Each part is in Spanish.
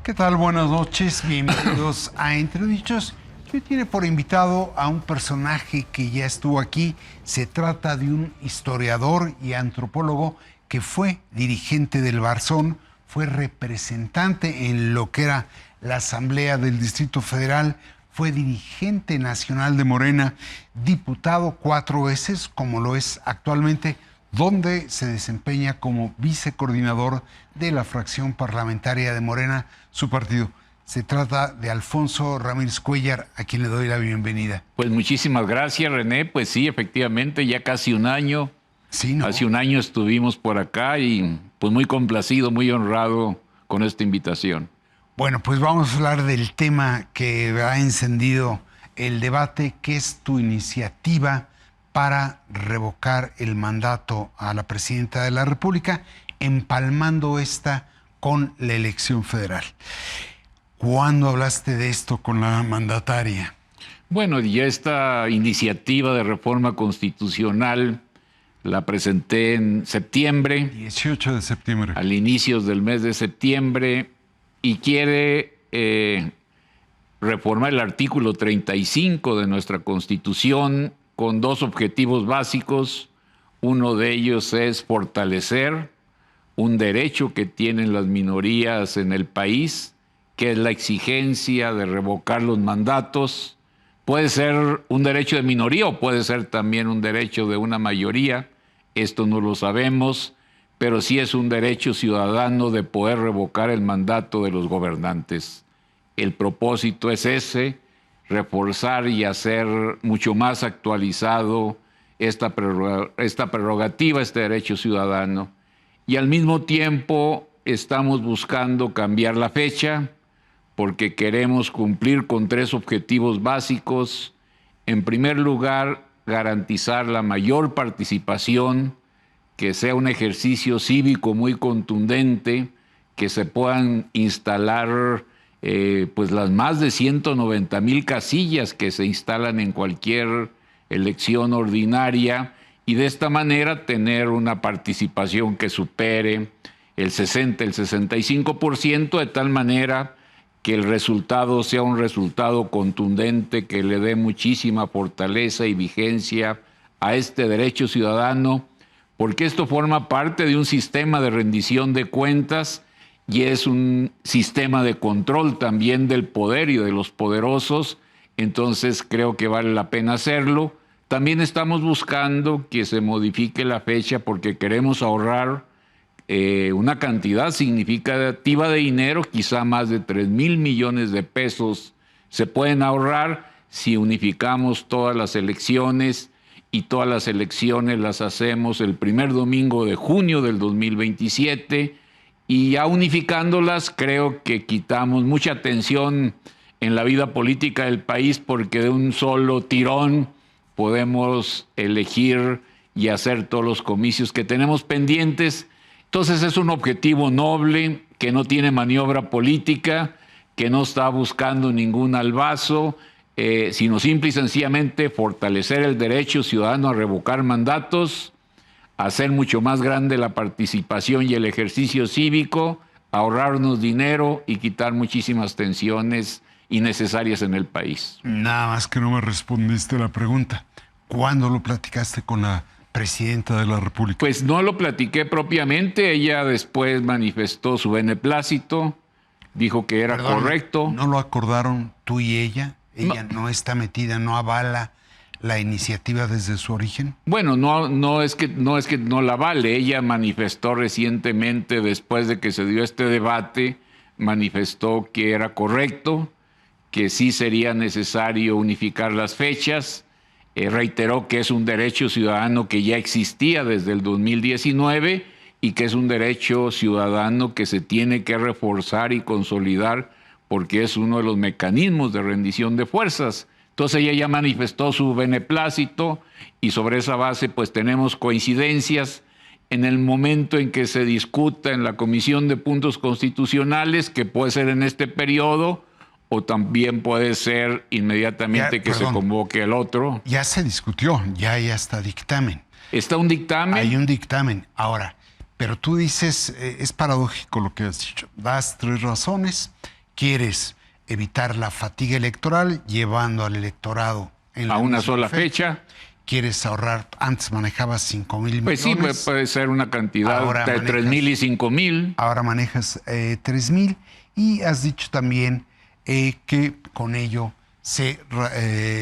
¿Qué tal? Buenas noches, bienvenidos a Entre Dichos. Hoy tiene por invitado a un personaje que ya estuvo aquí. Se trata de un historiador y antropólogo que fue dirigente del Barzón, fue representante en lo que era la Asamblea del Distrito Federal, fue dirigente nacional de Morena, diputado 4 veces, como lo es actualmente, donde se desempeña como vicecoordinador de la fracción parlamentaria de Morena, su partido. Se trata de Alfonso Ramírez Cuéllar, a quien le doy la bienvenida. Pues muchísimas gracias, René. Pues sí, efectivamente, ya casi un año. Sí, ¿no? Hace un año estuvimos por acá y pues muy complacido, muy honrado con esta invitación. Bueno, pues vamos a hablar del tema que ha encendido el debate, que es tu iniciativa para revocar el mandato a la presidenta de la República, empalmando esta con la elección federal. ¿Cuándo hablaste de esto con la mandataria? Bueno, ya esta iniciativa de reforma constitucional la presenté en septiembre. 18 de septiembre. Al inicio del mes de septiembre, y quiere reformar el artículo 35 de nuestra Constitución con 2 objetivos básicos. Uno de ellos es fortalecer un derecho que tienen las minorías en el país, que es la exigencia de revocar los mandatos. Puede ser un derecho de minoría o puede ser también un derecho de una mayoría. Esto no lo sabemos, pero sí es un derecho ciudadano de poder revocar el mandato de los gobernantes. El propósito es ese, reforzar y hacer mucho más actualizado esta prerrogativa, este derecho ciudadano. Y al mismo tiempo estamos buscando cambiar la fecha porque queremos cumplir con 3 objetivos básicos. En primer lugar, garantizar la mayor participación, que sea un ejercicio cívico muy contundente, que se puedan instalar pues las más de 190,000 casillas que se instalan en cualquier elección ordinaria, y de esta manera tener una participación que supere el 60, el 65%, de tal manera que el resultado sea un resultado contundente, que le dé muchísima fortaleza y vigencia a este derecho ciudadano, porque esto forma parte de un sistema de rendición de cuentas y es un sistema de control también del poder y de los poderosos. Entonces creo que vale la pena hacerlo. También estamos buscando que se modifique la fecha porque queremos ahorrar una cantidad significativa de dinero, quizá más de 3,000 millones de pesos se pueden ahorrar si unificamos todas las elecciones, y todas las elecciones las hacemos el primer domingo de junio del 2027, y ya unificándolas creo que quitamos mucha tensión en la vida política del país, porque de un solo tirón podemos elegir y hacer todos los comicios que tenemos pendientes. Entonces es un objetivo noble, que no tiene maniobra política, que no está buscando ningún albazo, sino simple y sencillamente fortalecer el derecho ciudadano a revocar mandatos, hacer mucho más grande la participación y el ejercicio cívico, ahorrarnos dinero y quitar muchísimas tensiones innecesarias en el país. Nada más que no me respondiste la pregunta. ¿Cuándo lo platicaste con la presidenta de la República? Pues no lo platiqué propiamente, ella después manifestó su beneplácito, dijo que era correcto. ¿No lo acordaron tú y ella? ¿Ella no está metida, no avala la iniciativa desde su origen? Bueno, no es que no la avale. Ella manifestó recientemente, después de que se dio este debate, manifestó que era correcto, que sí sería necesario unificar las fechas. Reiteró que es un derecho ciudadano que ya existía desde el 2019 y que es un derecho ciudadano que se tiene que reforzar y consolidar porque es uno de los mecanismos de rendición de fuerzas. Entonces ella ya manifestó su beneplácito y sobre esa base pues tenemos coincidencias. En el momento en que se discuta en la Comisión de Puntos Constitucionales, que puede ser en este periodo, o también puede ser inmediatamente se convoque el otro. Ya se discutió, ya está dictamen. ¿Está un dictamen? Hay un dictamen. Ahora, Pero tú dices, es paradójico lo que has dicho. Das 3 razones. Quieres evitar la fatiga electoral llevando al electorado en A la una misma sola fecha. Quieres ahorrar, antes manejabas 5,000 Pues millones. sí, puede ser una cantidad Ahora de 3,000 y 5,000. Ahora manejas 3,000 y has dicho también que con ello se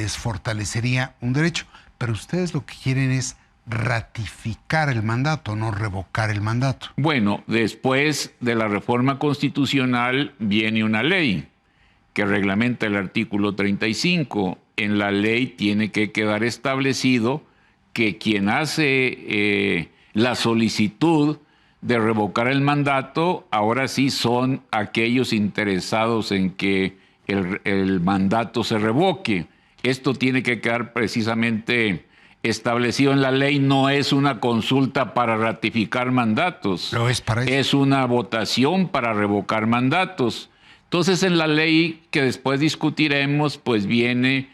fortalecería un derecho. Pero ustedes lo que quieren es ratificar el mandato, no revocar el mandato. Bueno, después de la reforma constitucional viene una ley que reglamenta el artículo 35. En la ley tiene que quedar establecido que quien hace la solicitud de revocar el mandato, ahora sí son aquellos interesados en que el mandato se revoque. Esto tiene que quedar precisamente establecido en la ley. No es una consulta para ratificar mandatos. Lo es para eso. Es una votación para revocar mandatos. Entonces, en la ley que después discutiremos, pues viene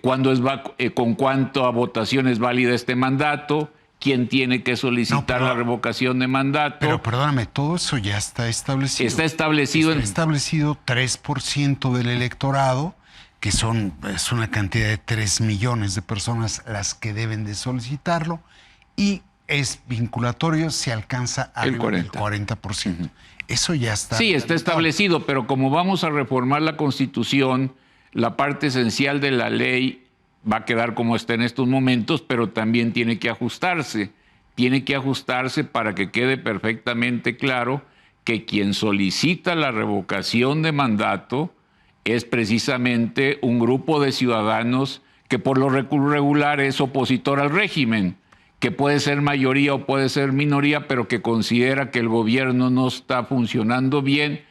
con cuánto a votación es válida este mandato, quién tiene que solicitar la revocación de mandato. Pero perdóname, todo eso ya está establecido. Está establecido. Está establecido 3% del electorado, que es una cantidad de 3 millones de personas las que deben de solicitarlo, y es vinculatorio si alcanza El arriba del 40%. 40%. Eso ya está. Sí, está establecido, pero como vamos a reformar la Constitución, la parte esencial de la ley va a quedar como está en estos momentos, pero también tiene que ajustarse. Tiene que ajustarse para que quede perfectamente claro que quien solicita la revocación de mandato es precisamente un grupo de ciudadanos que por lo regular es opositor al régimen, que puede ser mayoría o puede ser minoría, pero que considera que el gobierno no está funcionando bien,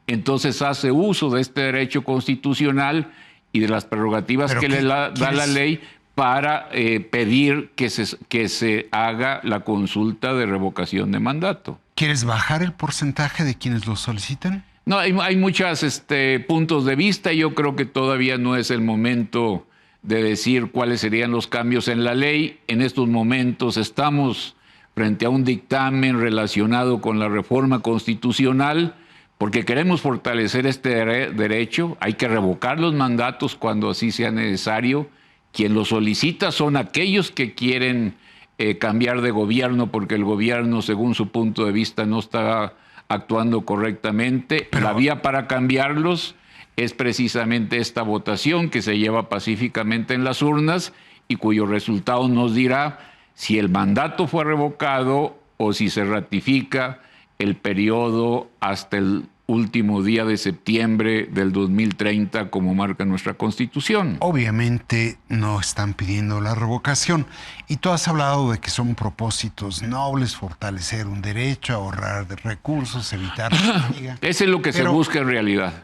entonces hace uso de este derecho constitucional y de las prerrogativas que le da la ley para pedir que se haga la consulta de revocación de mandato. ¿Quieres bajar el porcentaje de quienes lo solicitan? No, hay muchos puntos de vista. Yo creo que todavía no es el momento de decir cuáles serían los cambios en la ley. En estos momentos estamos frente a un dictamen relacionado con la reforma constitucional, porque queremos fortalecer este derecho. Hay que revocar los mandatos cuando así sea necesario. Quien lo solicita son aquellos que quieren cambiar de gobierno, porque el gobierno, según su punto de vista, no está actuando correctamente. La vía para cambiarlos es precisamente esta votación que se lleva pacíficamente en las urnas y cuyo resultado nos dirá si el mandato fue revocado o si se ratifica el periodo hasta el último día de septiembre del 2030, como marca nuestra Constitución. Obviamente no están pidiendo la revocación. Y tú has hablado de que son propósitos nobles, fortalecer un derecho, ahorrar de recursos, evitar la fatiga. Eso es lo que se busca en realidad.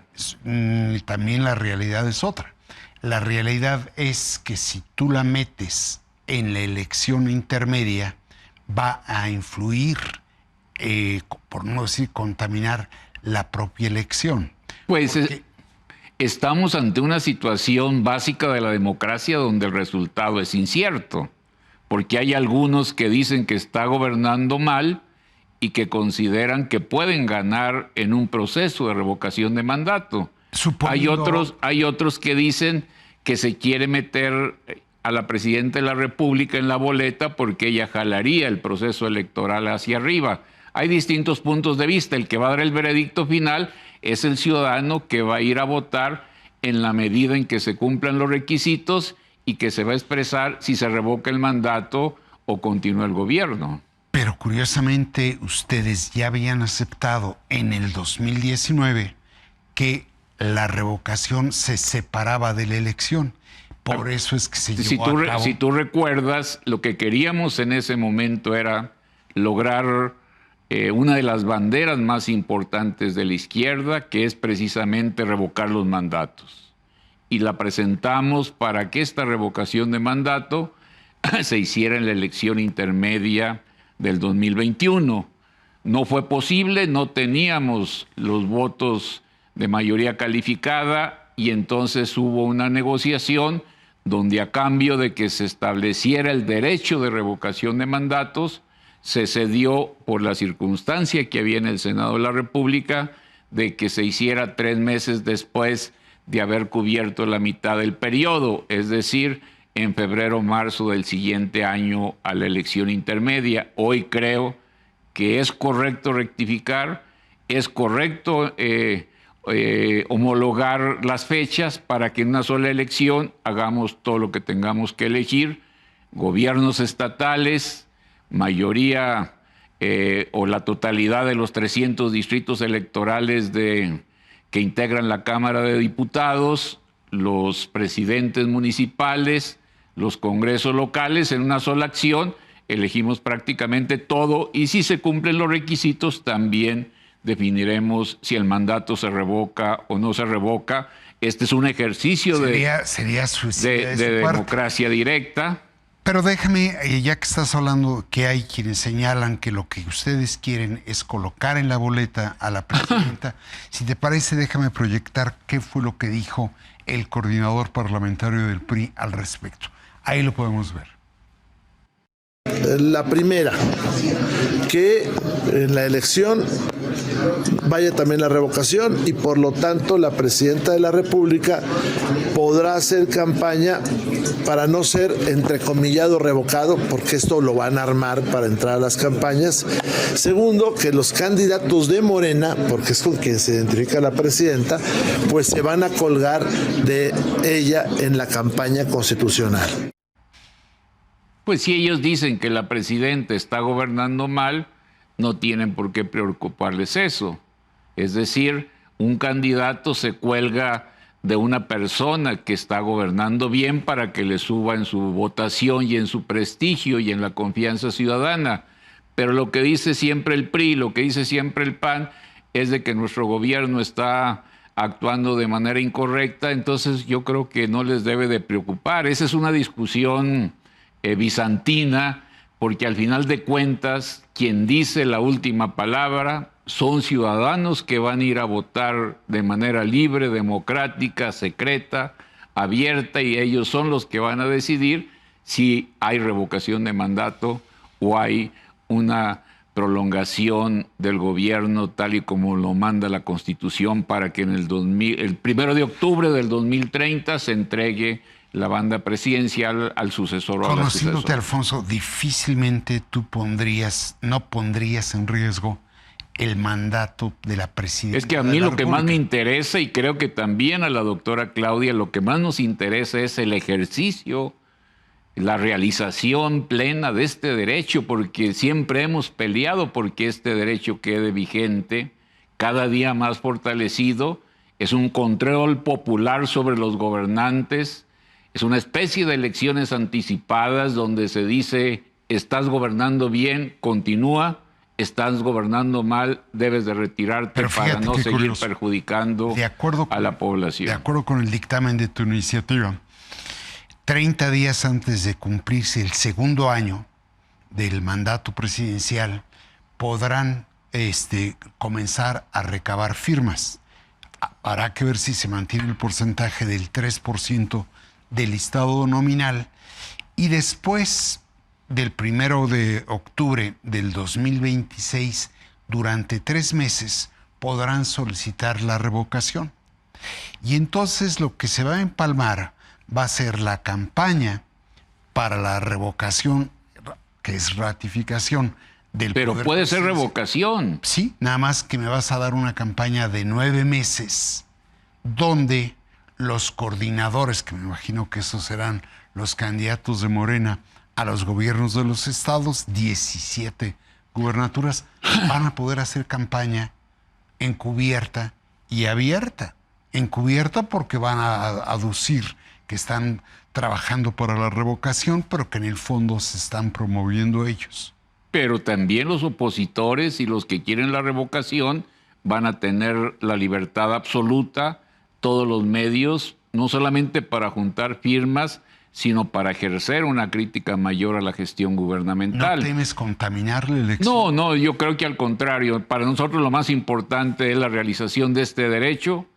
También la realidad es otra. La realidad es que si tú la metes en la elección intermedia, va a influir, por no decir contaminar, la propia elección. Pues estamos ante una situación básica de la democracia donde el resultado es incierto, porque hay algunos que dicen que está gobernando mal y que consideran que pueden ganar en un proceso de revocación de mandato. Hay otros que dicen que se quiere meter a la presidenta de la República en la boleta porque ella jalaría el proceso electoral hacia arriba. Hay distintos puntos de vista. El que va a dar el veredicto final es el ciudadano que va a ir a votar en la medida en que se cumplan los requisitos y que se va a expresar si se revoca el mandato o continúa el gobierno. Pero curiosamente ustedes ya habían aceptado en el 2019 que la revocación se separaba de la elección. Por eso es que se llevó a cabo. Si tú recuerdas, lo que queríamos en ese momento era lograr una de las banderas más importantes de la izquierda, que es precisamente revocar los mandatos. Y la presentamos para que esta revocación de mandato se hiciera en la elección intermedia del 2021. No fue posible, no teníamos los votos de mayoría calificada y entonces hubo una negociación donde a cambio de que se estableciera el derecho de revocación de mandatos, se cedió por la circunstancia que había en el Senado de la República de que se hiciera 3 meses después de haber cubierto la mitad del periodo, es decir, en febrero o marzo del siguiente año a la elección intermedia. Hoy creo que es correcto rectificar, es correcto homologar las fechas para que en una sola elección hagamos todo lo que tengamos que elegir, gobiernos estatales, mayoría o la totalidad de los 300 distritos electorales que integran la Cámara de Diputados, los presidentes municipales, los congresos locales, en una sola acción elegimos prácticamente todo, y si se cumplen los requisitos también definiremos si el mandato se revoca o no se revoca. Este es un ejercicio sería suicida de democracia directa. Pero déjame, ya que estás hablando que hay quienes señalan que lo que ustedes quieren es colocar en la boleta a la presidenta, si te parece, déjame proyectar qué fue lo que dijo el coordinador parlamentario del PRI al respecto. Ahí lo podemos ver. La primera, que en la elección vaya también la revocación y por lo tanto la presidenta de la República podrá hacer campaña para no ser entrecomillado revocado, porque esto lo van a armar para entrar a las campañas. Segundo, que los candidatos de Morena, porque es con quien se identifica la presidenta, pues se van a colgar de ella en la campaña constitucional. Pues si ellos dicen que la presidenta está gobernando mal, no tienen por qué preocuparles eso. Es decir, un candidato se cuelga de una persona que está gobernando bien para que le suba en su votación y en su prestigio y en la confianza ciudadana. Pero lo que dice siempre el PRI, lo que dice siempre el PAN, es de que nuestro gobierno está actuando de manera incorrecta, entonces yo creo que no les debe de preocupar. Esa es una discusión bizantina, porque al final de cuentas, quien dice la última palabra son ciudadanos que van a ir a votar de manera libre, democrática, secreta, abierta, y ellos son los que van a decidir si hay revocación de mandato o hay una prolongación del gobierno tal y como lo manda la Constitución para que en el 1 de octubre del 2030 se entregue la banda presidencial al sucesor o a la sucesora. Conociéndote, Alfonso, difícilmente tú no pondrías en riesgo el mandato de la presidencia. Es que a mí lo que más me interesa, y creo que también a la doctora Claudia, lo que más nos interesa es el ejercicio, la realización plena de este derecho, porque siempre hemos peleado porque este derecho quede vigente, cada día más fortalecido. Es un control popular sobre los gobernantes. Es una especie de elecciones anticipadas donde se dice, estás gobernando bien, continúa, estás gobernando mal, debes de retirarte para no seguir perjudicando a la población. De acuerdo con el dictamen de tu iniciativa, 30 días antes de cumplirse el segundo año del mandato presidencial, podrán comenzar a recabar firmas. Habrá que ver si se mantiene el porcentaje del 3% del listado nominal, y después del 1 de octubre del 2026, durante 3 meses, podrán solicitar la revocación. Y entonces lo que se va a empalmar va a ser la campaña para la revocación, que es ratificación del Pero poder puede ser presidencial. revocación. Sí, nada más que me vas a dar una campaña de 9 meses, donde los coordinadores, que me imagino que esos serán los candidatos de Morena a los gobiernos de los estados, 17 gubernaturas, van a poder hacer campaña encubierta y abierta. Encubierta porque van a aducir que están trabajando para la revocación, pero que en el fondo se están promoviendo ellos. Pero también los opositores y los que quieren la revocación van a tener la libertad absoluta, todos los medios, no solamente para juntar firmas, sino para ejercer una crítica mayor a la gestión gubernamental. ¿No temes contaminar la elección? No, yo creo que al contrario. Para nosotros lo más importante es la realización de este derecho.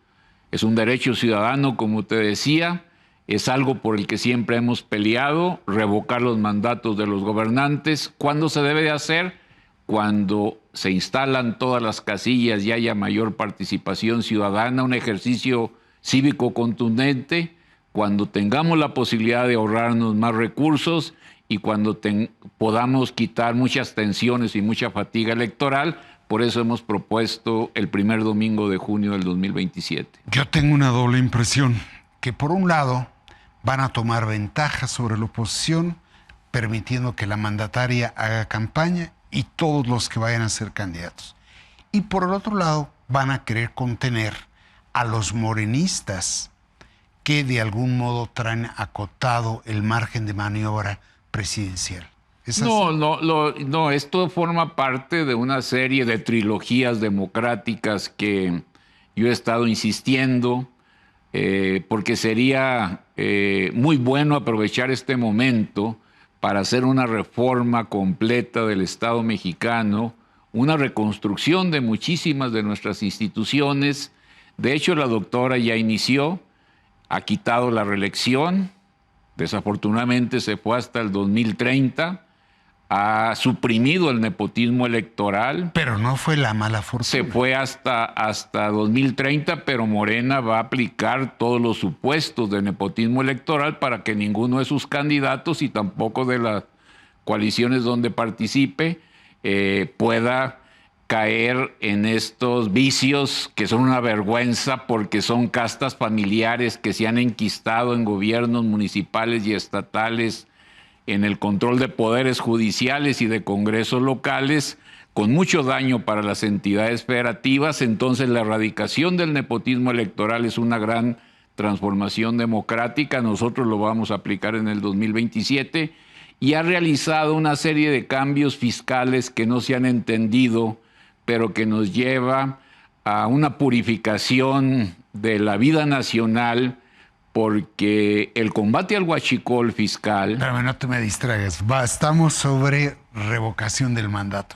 Es un derecho ciudadano, como te decía, es algo por el que siempre hemos peleado, revocar los mandatos de los gobernantes. ¿Cuándo se debe de hacer? Cuando se instalan todas las casillas y haya mayor participación ciudadana, un ejercicio cívico contundente, cuando tengamos la posibilidad de ahorrarnos más recursos y cuando podamos quitar muchas tensiones y mucha fatiga electoral. Por eso hemos propuesto el primer domingo de junio del 2027. Yo tengo una doble impresión, que por un lado van a tomar ventaja sobre la oposición, permitiendo que la mandataria haga campaña y todos los que vayan a ser candidatos. Y por el otro lado van a querer contener a los morenistas que de algún modo traen acotado el margen de maniobra presidencial. No, esto forma parte de una serie de trilogías democráticas que yo he estado insistiendo, porque sería muy bueno aprovechar este momento para hacer una reforma completa del Estado mexicano, una reconstrucción de muchísimas de nuestras instituciones. De hecho, la doctora ya inició, ha quitado la reelección, desafortunadamente se fue hasta el 2030, ha suprimido el nepotismo electoral. Pero no fue la mala fortuna. Se fue hasta 2030, pero Morena va a aplicar todos los supuestos de nepotismo electoral para que ninguno de sus candidatos y tampoco de las coaliciones donde participe pueda caer en estos vicios que son una vergüenza porque son castas familiares que se han enquistado en gobiernos municipales y estatales, en el control de poderes judiciales y de congresos locales, con mucho daño para las entidades federativas. Entonces la erradicación del nepotismo electoral es una gran transformación democrática. Nosotros lo vamos a aplicar en el 2027 y ha realizado una serie de cambios fiscales que no se han entendido, pero que nos lleva a una purificación de la vida nacional, porque el combate al huachicol fiscal... Espérame, no te me distraigas. Estamos sobre revocación del mandato.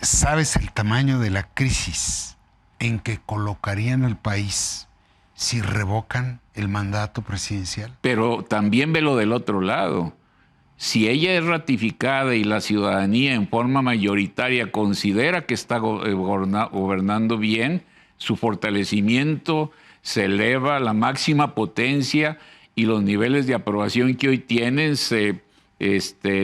¿Sabes el tamaño de la crisis en que colocarían al país si revocan el mandato presidencial? Pero también velo del otro lado. Si ella es ratificada y la ciudadanía en forma mayoritaria considera que está gobernando bien, su fortalecimiento se eleva a la máxima potencia y los niveles de aprobación que hoy tienen se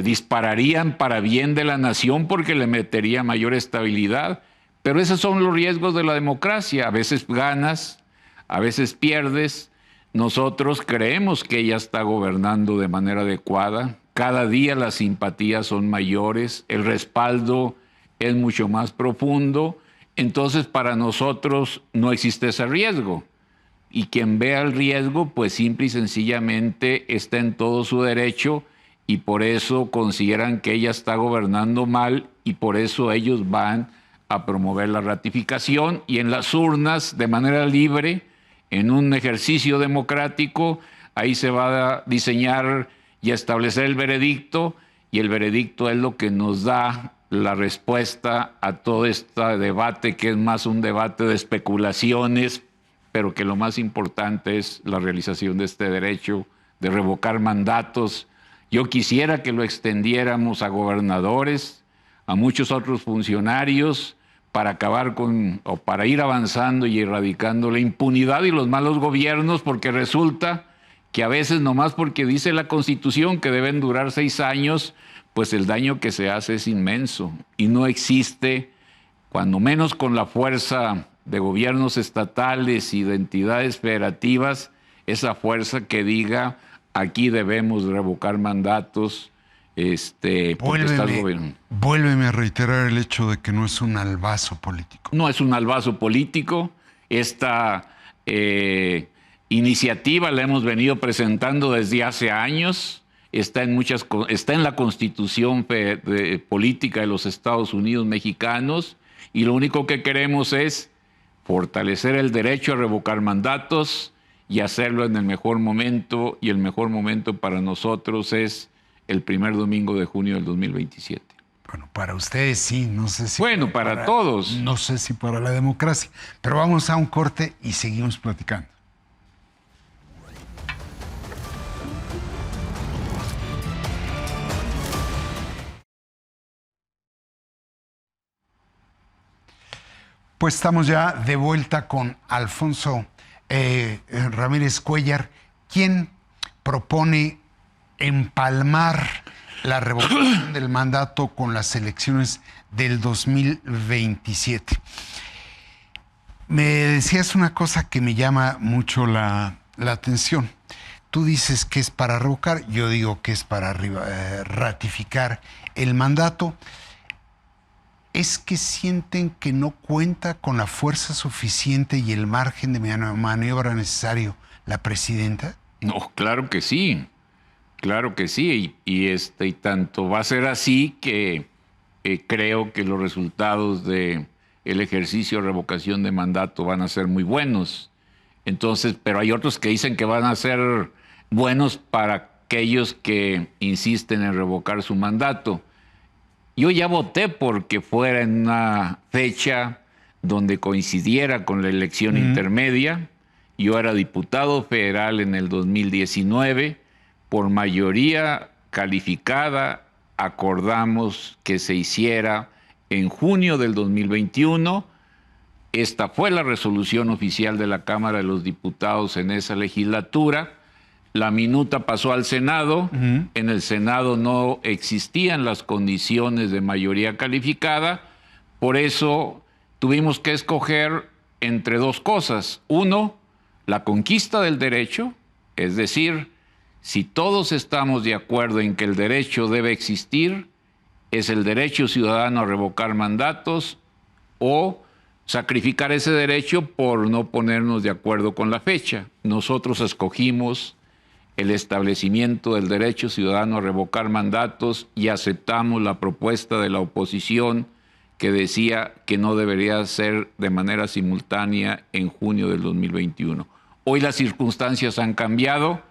dispararían para bien de la nación porque le metería mayor estabilidad. Pero esos son los riesgos de la democracia. A veces ganas, a veces pierdes. Nosotros creemos que ella está gobernando de manera adecuada. Cada día las simpatías son mayores, el respaldo es mucho más profundo. Entonces, para nosotros no existe ese riesgo. Y quien vea el riesgo, pues simple y sencillamente está en todo su derecho y por eso consideran que ella está gobernando mal y por eso ellos van a promover la ratificación y en las urnas, de manera libre, en un ejercicio democrático, ahí se va a diseñar y a establecer el veredicto y el veredicto es lo que nos da la respuesta a todo este debate que es más un debate de especulaciones, pero que lo más importante es la realización de este derecho de revocar mandatos. Yo quisiera que lo extendiéramos a gobernadores, a muchos otros funcionarios, para acabar o para ir avanzando y erradicando la impunidad y los malos gobiernos, porque resulta que a veces nomás porque dice la Constitución que deben durar 6 años, pues el daño que se hace es inmenso y no existe, cuando menos con la fuerza de gobiernos estatales y de entidades federativas, esa fuerza que diga aquí debemos revocar mandatos. Vuélveme a reiterar el hecho de que no es un albazo político. No es un albazo político. Esta iniciativa la hemos venido presentando desde hace años. Está en la Constitución política de los Estados Unidos mexicanos y lo único que queremos es fortalecer el derecho a revocar mandatos y hacerlo en el mejor momento, y el mejor momento para nosotros es el primer domingo de junio del 2027. Bueno, para ustedes sí, no sé si... Bueno, para todos. No sé si para la democracia, pero vamos a un corte y seguimos platicando. Pues estamos ya de vuelta con Alfonso Ramírez Cuéllar, quien propone empalmar la revocación del mandato con las elecciones del 2027. Me decías una cosa que me llama mucho la atención. Tú dices que es para revocar, yo digo que es para ratificar el mandato. ¿Es que sienten que no cuenta con la fuerza suficiente y el margen de maniobra necesario la presidenta? No, claro que sí. Claro que sí. Y tanto va a ser así que creo que los resultados del ejercicio de revocación de mandato van a ser muy buenos. Entonces, pero hay otros que dicen que van a ser buenos para aquellos que insisten en revocar su mandato. Yo ya voté porque fuera en una fecha donde coincidiera con la elección intermedia. Yo era diputado federal en el 2019. Por mayoría calificada acordamos que se hiciera en junio del 2021. Esta fue la resolución oficial de la Cámara de los Diputados en esa legislatura. La minuta pasó al Senado. En el Senado no existían las condiciones de mayoría calificada. Por eso tuvimos que escoger entre dos cosas. Uno, la conquista del derecho, es decir, si todos estamos de acuerdo en que el derecho debe existir, es el derecho ciudadano a revocar mandatos o sacrificar ese derecho por no ponernos de acuerdo con la fecha. Nosotros escogimos el establecimiento del derecho ciudadano a revocar mandatos y aceptamos la propuesta de la oposición que decía que no debería ser de manera simultánea en junio del 2021. Hoy las circunstancias han cambiado.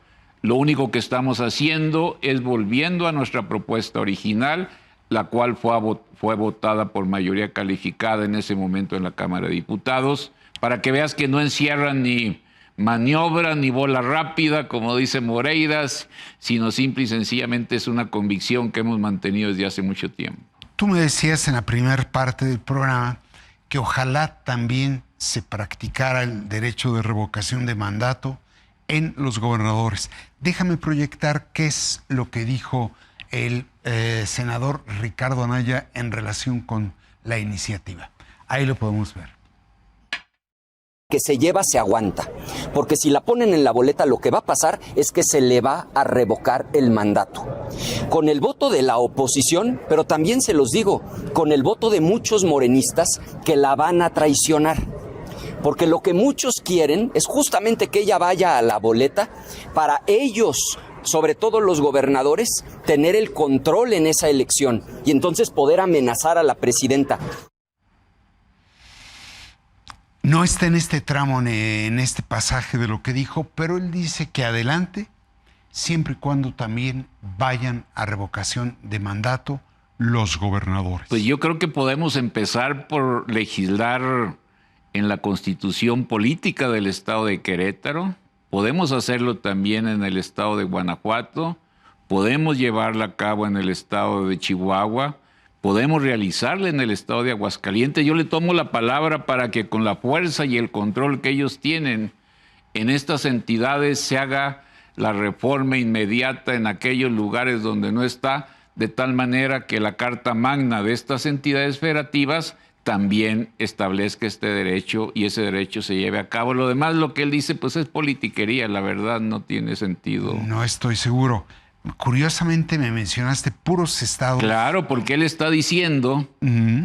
Lo único que estamos haciendo es volviendo a nuestra propuesta original, la cual fue votada por mayoría calificada en ese momento en la Cámara de Diputados, para que veas que no encierran ni maniobra ni bola rápida, como dice Moreiras, sino simple y sencillamente es una convicción que hemos mantenido desde hace mucho tiempo. Tú me decías en la primera parte del programa que ojalá también se practicara el derecho de revocación de mandato en los gobernadores. Déjame proyectar qué es lo que dijo el senador Ricardo Anaya en relación con la iniciativa. Ahí lo podemos ver. Que se lleva se aguanta, porque si la ponen en la boleta lo que va a pasar es que se le va a revocar el mandato. Con el voto de la oposición, pero también se los digo, con el voto de muchos morenistas que la van a traicionar. Porque lo que muchos quieren es justamente que ella vaya a la boleta para ellos, sobre todo los gobernadores, tener el control en esa elección y entonces poder amenazar a la presidenta. No está en este tramo, en este pasaje de lo que dijo, pero él dice que adelante, siempre y cuando también vayan a revocación de mandato los gobernadores. Pues yo creo que podemos empezar por legislar en la Constitución Política del Estado de Querétaro. Podemos hacerlo también en el Estado de Guanajuato. Podemos llevarla a cabo en el Estado de Chihuahua. Podemos realizarla en el Estado de Aguascalientes. Yo le tomo la palabra para que con la fuerza y el control que ellos tienen en estas entidades se haga la reforma inmediata en aquellos lugares donde no está, de tal manera que la Carta Magna de estas entidades federativas también establezca este derecho y ese derecho se lleve a cabo. Lo demás, lo que él dice, pues es politiquería, la verdad no tiene sentido. No estoy seguro. Curiosamente me mencionaste puros estados. Claro, porque él está diciendo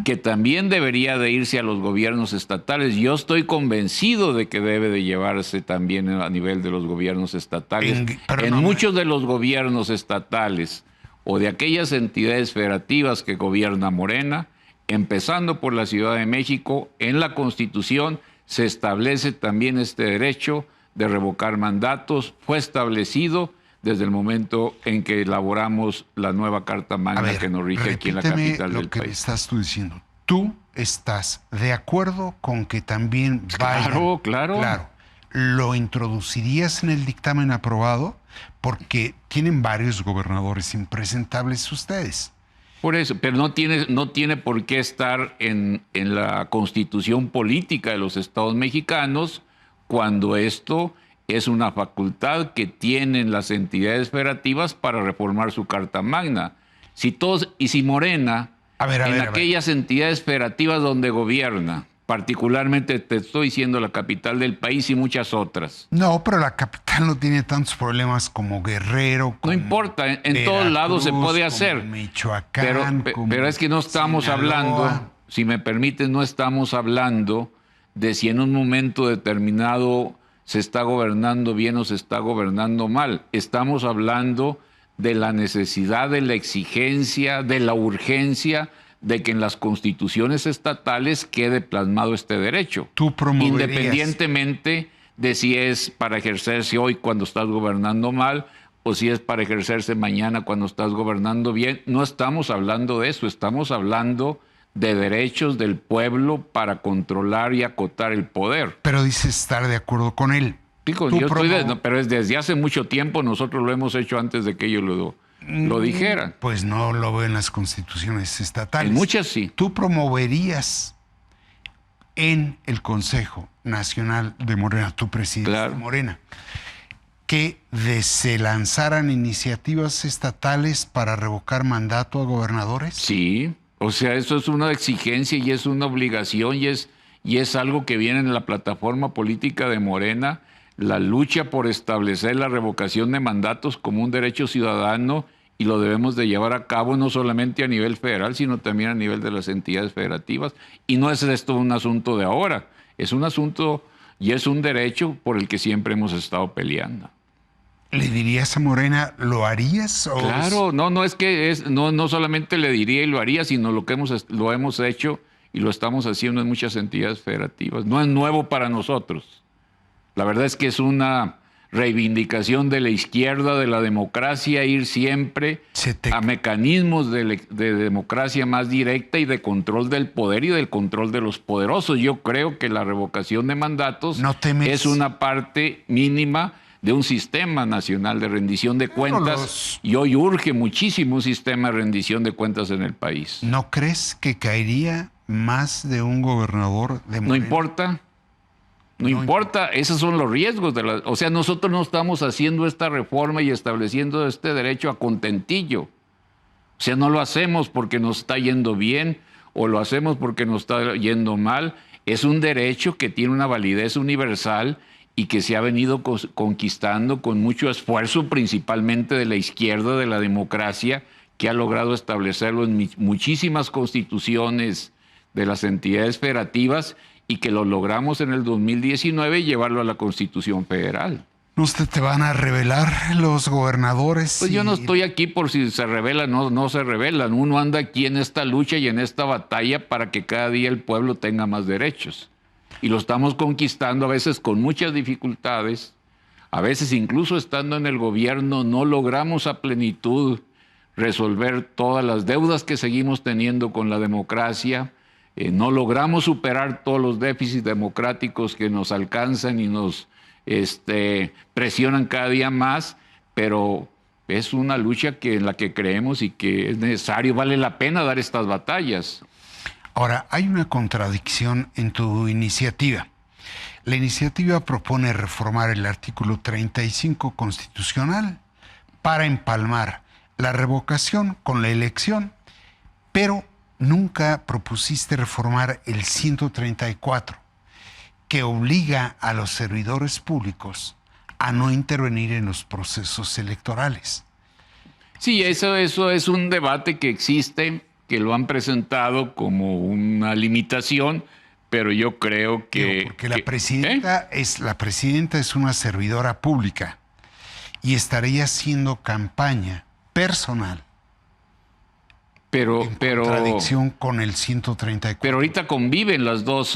que también debería de irse a los gobiernos estatales. Yo estoy convencido de que debe de llevarse también a nivel de los gobiernos estatales. En muchos de los gobiernos estatales o de aquellas entidades federativas que gobierna Morena, empezando por la Ciudad de México, en la Constitución se establece también este derecho de revocar mandatos. Fue establecido desde el momento en que elaboramos la nueva Carta Magna que nos rige aquí en la capital del país. Lo que estás tú diciendo. ¿Tú estás de acuerdo con que también vaya? Claro. ¿Lo introducirías en el dictamen aprobado? Porque tienen varios gobernadores impresentables ustedes. Por eso, pero no tiene por qué estar en la constitución política de los estados mexicanos cuando esto es una facultad que tienen las entidades federativas para reformar su Carta Magna. Si Morena, aquellas entidades federativas donde gobierna, particularmente te estoy diciendo la capital del país y muchas otras. No, pero la capital no tiene tantos problemas como Guerrero. No importa, en todos lados se puede hacer. Michoacán, pero es que no estamos hablando, si me permiten, no estamos hablando de si en un momento determinado se está gobernando bien o se está gobernando mal. Estamos hablando de la necesidad, de la exigencia, de la urgencia de que en las constituciones estatales quede plasmado este derecho. Tú promoverías, independientemente de si es para ejercerse hoy cuando estás gobernando mal o si es para ejercerse mañana cuando estás gobernando bien. No estamos hablando de eso, estamos hablando de derechos del pueblo para controlar y acotar el poder. Pero dices estar de acuerdo con él. Pero desde hace mucho tiempo nosotros lo hemos hecho antes de que ellos lo dijeran. Pues no lo veo en las constituciones estatales. En muchas sí. ¿Tú promoverías en el Consejo Nacional de Morena, tu presidente de Morena, que se lanzaran iniciativas estatales para revocar mandato a gobernadores? Sí, o sea, eso es una exigencia y es una obligación y es algo que viene en la plataforma política de Morena, la lucha por establecer la revocación de mandatos como un derecho ciudadano, y lo debemos de llevar a cabo no solamente a nivel federal, sino también a nivel de las entidades federativas. Y no es esto un asunto de ahora, es un asunto y es un derecho por el que siempre hemos estado peleando. ¿Le dirías a Morena, lo harías? ¿O claro, no solamente le diría y lo haría, sino lo hemos hecho y lo estamos haciendo en muchas entidades federativas. No es nuevo para nosotros. La verdad es que es una reivindicación de la izquierda, de la democracia, ir siempre a mecanismos de democracia más directa y de control del poder y del control de los poderosos. Yo creo que la revocación de mandatos es una parte mínima de un sistema nacional de rendición de cuentas y hoy urge muchísimo un sistema de rendición de cuentas en el país. ¿No crees que caería más de un gobernador de Morena? No importa. No importa, esos son los riesgos. O sea, nosotros no estamos haciendo esta reforma y estableciendo este derecho a contentillo. O sea, no lo hacemos porque nos está yendo bien o lo hacemos porque nos está yendo mal. Es un derecho que tiene una validez universal y que se ha venido conquistando con mucho esfuerzo, principalmente de la izquierda, de la democracia, que ha logrado establecerlo en muchísimas constituciones de las entidades federativas y que lo logramos en el 2019 llevarlo a la Constitución Federal. ¿No te van a revelar los gobernadores? Pues yo no estoy aquí por si se revelan o no se revelan. Uno anda aquí en esta lucha y en esta batalla para que cada día el pueblo tenga más derechos. Y lo estamos conquistando a veces con muchas dificultades. A veces incluso estando en el gobierno no logramos a plenitud resolver todas las deudas que seguimos teniendo con la democracia. No logramos superar todos los déficits democráticos que nos alcanzan y nos presionan cada día más, pero es una lucha en la que creemos y que es necesario, vale la pena dar estas batallas. Ahora, hay una contradicción en tu iniciativa. La iniciativa propone reformar el artículo 35 constitucional para empalmar la revocación con la elección, pero nunca propusiste reformar el 134, que obliga a los servidores públicos a no intervenir en los procesos electorales. Sí, eso es un debate que existe, que lo han presentado como una limitación, pero yo creo que... Porque la presidenta es una servidora pública y estaría haciendo campaña personal. En contradicción con el 134. Pero ahorita conviven las dos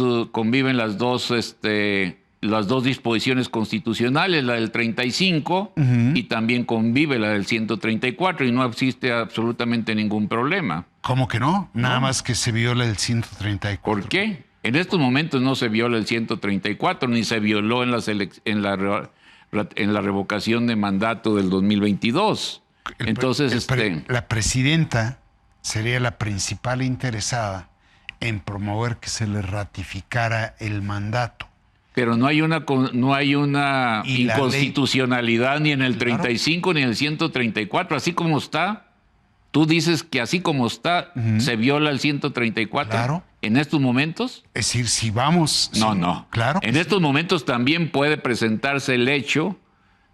disposiciones constitucionales, la del 35 y también convive la del 134 y no existe absolutamente ningún problema. ¿Cómo que no? Nada más que se viola el 134. ¿Por qué? En estos momentos no se viola el 134 ni se violó en la revocación de mandato del 2022. La presidenta sería la principal interesada en promover que se le ratificara el mandato. Pero no hay una Y la inconstitucionalidad ni en el Claro. 35 ni en el 134. Así como está, tú dices que así como está, se viola el 134. Claro. En estos momentos. Es decir, si vamos... No, si- no. Claro. que En sí. estos momentos también puede presentarse el hecho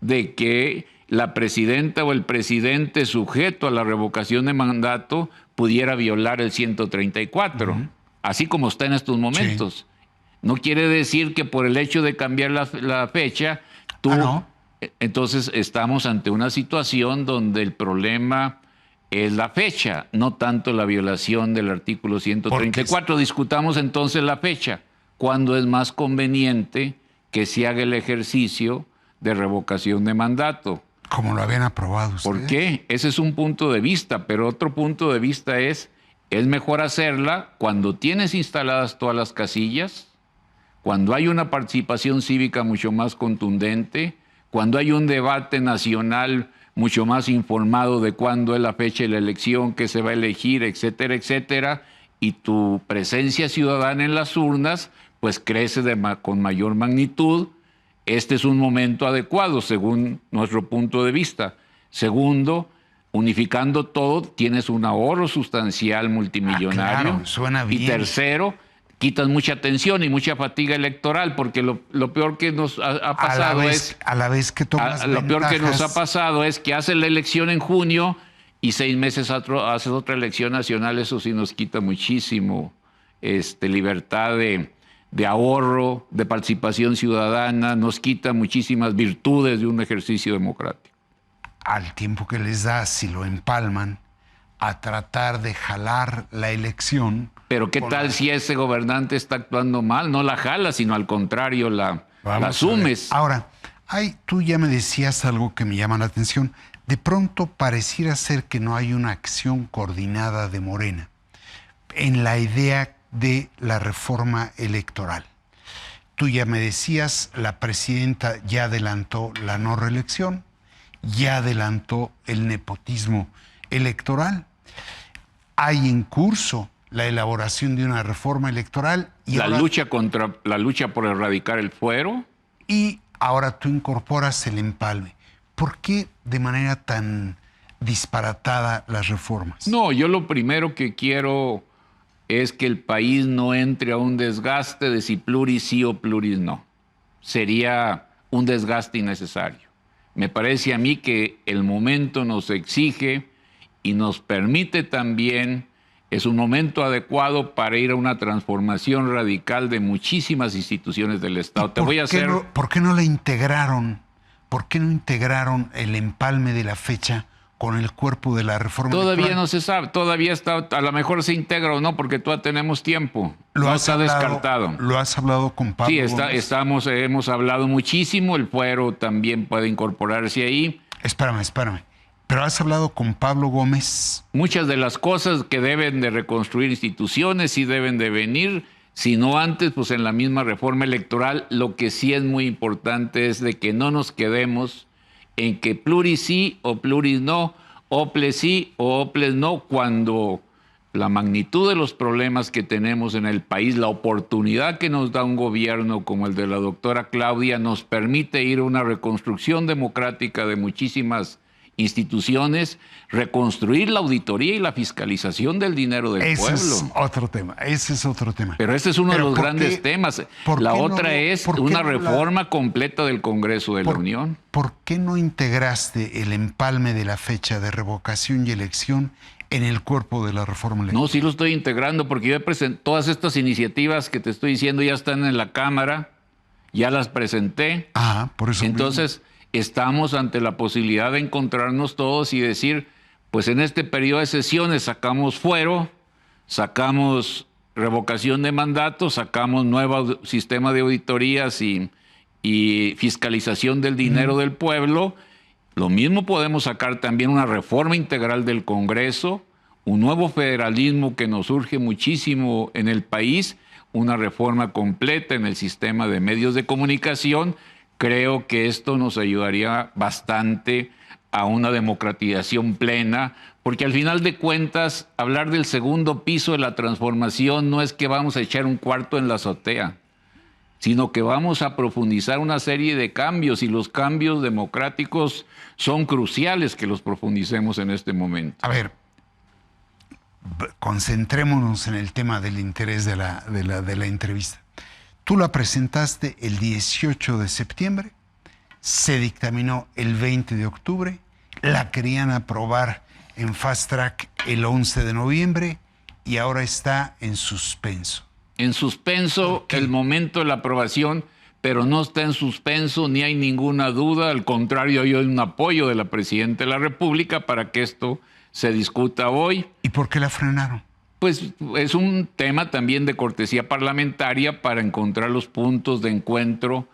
de que la presidenta o el presidente sujeto a la revocación de mandato pudiera violar el 134, así como está en estos momentos. No quiere decir que por el hecho de cambiar la fecha, tú... No. Entonces estamos ante una situación donde el problema es la fecha, no tanto la violación del artículo 134. Discutamos entonces la fecha. ¿Cuándo es más conveniente que se haga el ejercicio de revocación de mandato? Como lo habían aprobado ustedes. ¿Por qué? Ese es un punto de vista, pero otro punto de vista es mejor hacerla cuando tienes instaladas todas las casillas, cuando hay una participación cívica mucho más contundente, cuando hay un debate nacional mucho más informado de cuándo es la fecha de la elección, qué se va a elegir, etcétera, etcétera, y tu presencia ciudadana en las urnas pues crece con mayor magnitud. Este es un momento adecuado, según nuestro punto de vista. Segundo, unificando todo, tienes un ahorro sustancial multimillonario. Claro, suena bien. Y tercero, quitas mucha tensión y mucha fatiga electoral, porque lo peor que nos ha pasado a la vez que tomas lo peor que nos ha ventajas. pasado es que haces la elección en junio y 6 meses haces otra elección nacional. Eso sí nos quita muchísimo libertad de ahorro, de participación ciudadana, nos quita muchísimas virtudes de un ejercicio democrático. Al tiempo que les da, si lo empalman, a tratar de jalar la elección. Pero ¿qué tal si ese gobernante está actuando mal? No la jala, sino al contrario, la Vamos a asumes. ver. Ahora, tú ya me decías algo que me llama la atención. De pronto pareciera ser que no hay una acción coordinada de Morena en la idea de la reforma electoral. Tú ya me decías, la presidenta ya adelantó la no reelección, ya adelantó el nepotismo electoral. Hay en curso la elaboración de una reforma electoral y La lucha por erradicar el fuero. y ahora tú incorporas el empalme. ¿Por qué de manera tan disparatada las reformas? No, yo lo primero que quiero es que el país no entre a un desgaste de si pluris sí o pluris no. Sería un desgaste innecesario. Me parece a mí que el momento nos exige y nos permite también, es un momento adecuado para ir a una transformación radical de muchísimas instituciones del Estado. Te voy a hacer... ¿Por qué no la integraron? ¿Por qué no integraron el empalme de la fecha con el cuerpo de la reforma Todavía electoral? no se sabe, todavía está, a lo mejor se integra o no, porque todavía tenemos tiempo. No está descartado. ¿Lo has hablado con Pablo Sí, Gómez? hemos hablado muchísimo, el fuero también puede incorporarse ahí. Espérame. ¿Pero has hablado con Pablo Gómez? Muchas de las cosas que deben de reconstruir instituciones sí deben de venir, si no antes, pues en la misma reforma electoral. Lo que sí es muy importante es de que no nos quedemos en que pluris sí o pluris no, oples sí o oples no, cuando la magnitud de los problemas que tenemos en el país, la oportunidad que nos da un gobierno como el de la doctora Claudia, nos permite ir a una reconstrucción democrática de muchísimas instituciones, reconstruir la auditoría y la fiscalización del dinero del Ese pueblo. es otro tema. Pero este es uno de Pero los ¿por grandes qué- temas. por La qué no otra lo- es por qué una no la- reforma completa del Congreso de la Unión. ¿Por qué no integraste el empalme de la fecha de revocación y elección en el cuerpo de la reforma electoral? No, sí lo estoy integrando porque yo he presentado todas estas iniciativas que te estoy diciendo, ya están en la Cámara, ya las presenté. Por eso Entonces, estamos ante la posibilidad de encontrarnos todos y decir, pues en este periodo de sesiones sacamos fuero, sacamos revocación de mandato, sacamos nuevo sistema de auditorías y fiscalización del dinero del pueblo. Lo mismo podemos sacar también una reforma integral del Congreso, un nuevo federalismo que nos urge muchísimo en el país, una reforma completa en el sistema de medios de comunicación. Creo que esto nos ayudaría bastante a una democratización plena, Porque al final de cuentas, hablar del segundo piso de la transformación no es que vamos a echar un cuarto en la azotea, sino que vamos a profundizar una serie de cambios, y los cambios democráticos son cruciales que los profundicemos en este momento. A ver, concentrémonos en el tema del interés de la entrevista. Tú la presentaste el 18 de septiembre, se dictaminó el 20 de octubre, la querían aprobar en fast track el 11 de noviembre y ahora está en suspenso. En suspenso el momento de la aprobación, pero no está en suspenso ni hay ninguna duda. Al contrario, hay un apoyo de la Presidenta de la República para que esto se discuta hoy. ¿Y por qué la frenaron? Pues es un tema también de cortesía parlamentaria para encontrar los puntos de encuentro,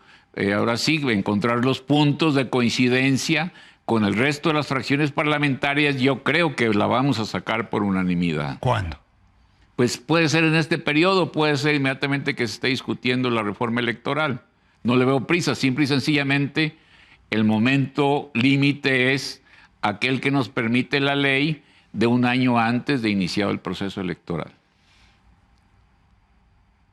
ahora sí, encontrar los puntos de coincidencia con el resto de las fracciones parlamentarias. Yo creo que la vamos a sacar por unanimidad. ¿Cuándo? Pues puede ser en este periodo, puede ser inmediatamente que se esté discutiendo la reforma electoral. No le veo prisa, simple y sencillamente el momento límite es aquel que nos permite la ley de un año antes de iniciado el proceso electoral.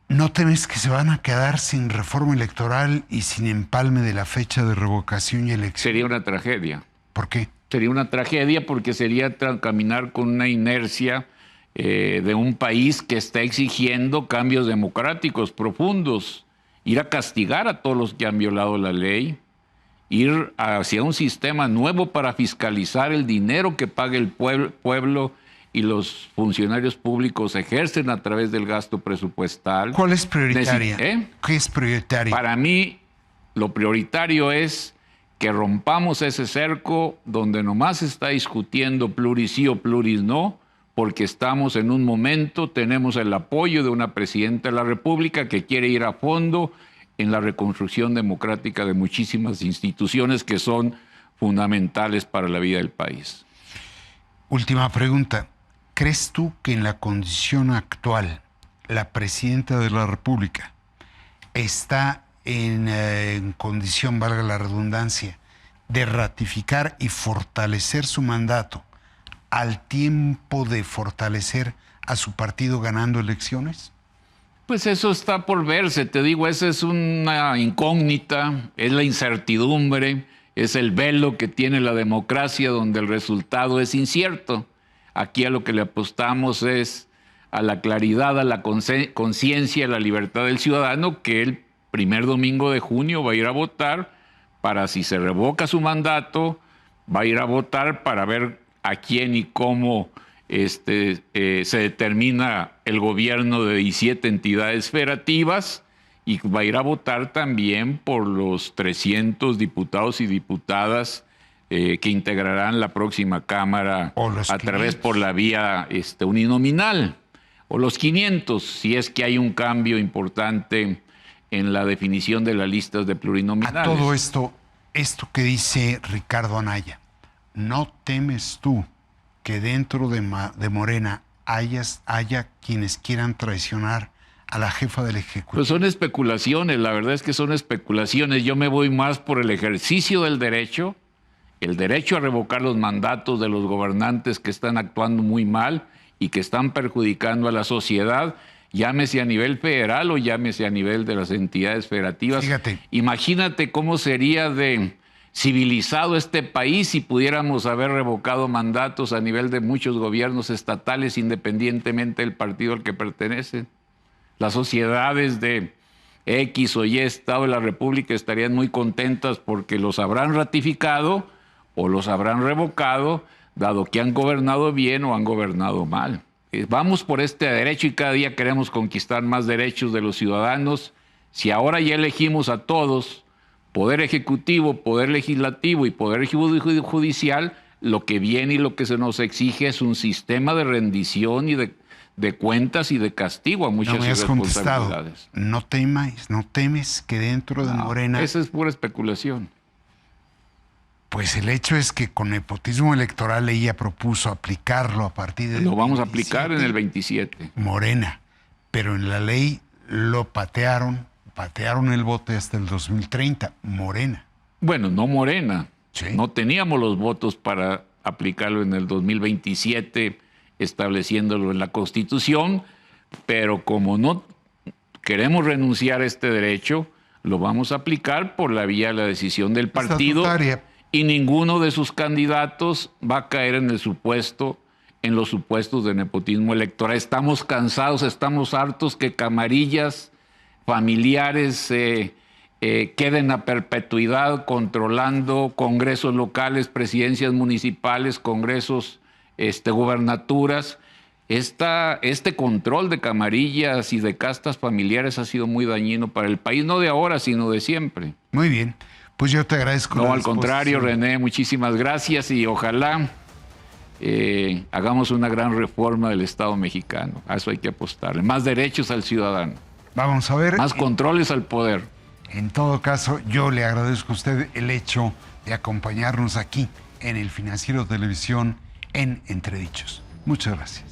¿No temes que se van a quedar sin reforma electoral y sin empalme de la fecha de revocación y elección? Sería una tragedia. ¿Por qué? Sería una tragedia porque sería caminar con una inercia de un país que está exigiendo cambios democráticos profundos, ir a castigar a todos los que han violado la ley, ir hacia un sistema nuevo para fiscalizar el dinero que paga el pueblo y los funcionarios públicos ejercen a través del gasto presupuestal. ¿Cuál es prioritaria? ¿Qué es prioritario? Para mí, lo prioritario es que rompamos ese cerco donde nomás se está discutiendo pluris sí o pluris no, porque estamos en un momento, tenemos el apoyo de una Presidenta de la República que quiere ir a fondo en la reconstrucción democrática de muchísimas instituciones que son fundamentales para la vida del país. Última pregunta. ¿Crees tú que en la condición actual la Presidenta de la República está en condición, valga la redundancia, de ratificar y fortalecer su mandato al tiempo de fortalecer a su partido ganando elecciones? Pues eso está por verse, te digo, esa es una incógnita, es la incertidumbre, es el velo que tiene la democracia donde el resultado es incierto. Aquí a lo que le apostamos es a la claridad, a la conciencia, a la libertad del ciudadano, que el primer domingo de junio va a ir a votar para, si se revoca su mandato, va a ir a votar para ver a quién y cómo se determina el gobierno de 17 entidades federativas, y va a ir a votar también por los 300 diputados y diputadas que integrarán la próxima Cámara a través por la vía uninominal, o los 500, si es que hay un cambio importante en la definición de las listas de plurinominales. A todo esto que dice Ricardo Anaya, ¿no temes tú que dentro de Morena haya quienes quieran traicionar a la jefa del Ejecutivo? Pues son especulaciones, la verdad es que son especulaciones. Yo me voy más por el ejercicio del derecho, el derecho a revocar los mandatos de los gobernantes que están actuando muy mal y que están perjudicando a la sociedad, llámese a nivel federal o llámese a nivel de las entidades federativas. Fíjate. Imagínate cómo sería de civilizado este país si pudiéramos haber revocado mandatos a nivel de muchos gobiernos estatales independientemente del partido al que pertenecen. Las sociedades de X o Y estado de la República estarían muy contentas porque los habrán ratificado o los habrán revocado, dado que han gobernado bien o han gobernado mal. Vamos por este derecho y cada día queremos conquistar más derechos de los ciudadanos. Si ahora ya elegimos a todos, Poder Ejecutivo, Poder Legislativo y Poder Judicial, lo que viene y lo que se nos exige es un sistema de rendición y de cuentas y de castigo a muchas irresponsabilidades. No temes que dentro de Morena... Esa es pura especulación. Pues el hecho es que con nepotismo electoral ella propuso aplicarlo a partir del Lo vamos a aplicar en el 27. Morena, pero en la ley lo patearon el bote hasta el 2030, Morena. Bueno, no Morena. ¿Sí? No teníamos los votos para aplicarlo en el 2027, estableciéndolo en la Constitución, pero como no queremos renunciar a este derecho, lo vamos a aplicar por la vía de la decisión del partido, y ninguno de sus candidatos va a caer en los supuestos de nepotismo electoral. Estamos cansados, estamos hartos que camarillas familiares queden a perpetuidad controlando congresos locales, presidencias municipales, congresos, gubernaturas. Este control de camarillas y de castas familiares ha sido muy dañino para el país, no de ahora, sino de siempre. Muy bien, pues yo te agradezco. No, al contrario, René, muchísimas gracias y ojalá hagamos una gran reforma del Estado mexicano. A eso hay que apostarle. Más derechos al ciudadano. Vamos a ver. Más controles al poder. En todo caso, yo le agradezco a usted el hecho de acompañarnos aquí en el Financiero Televisión en Entredichos. Muchas gracias.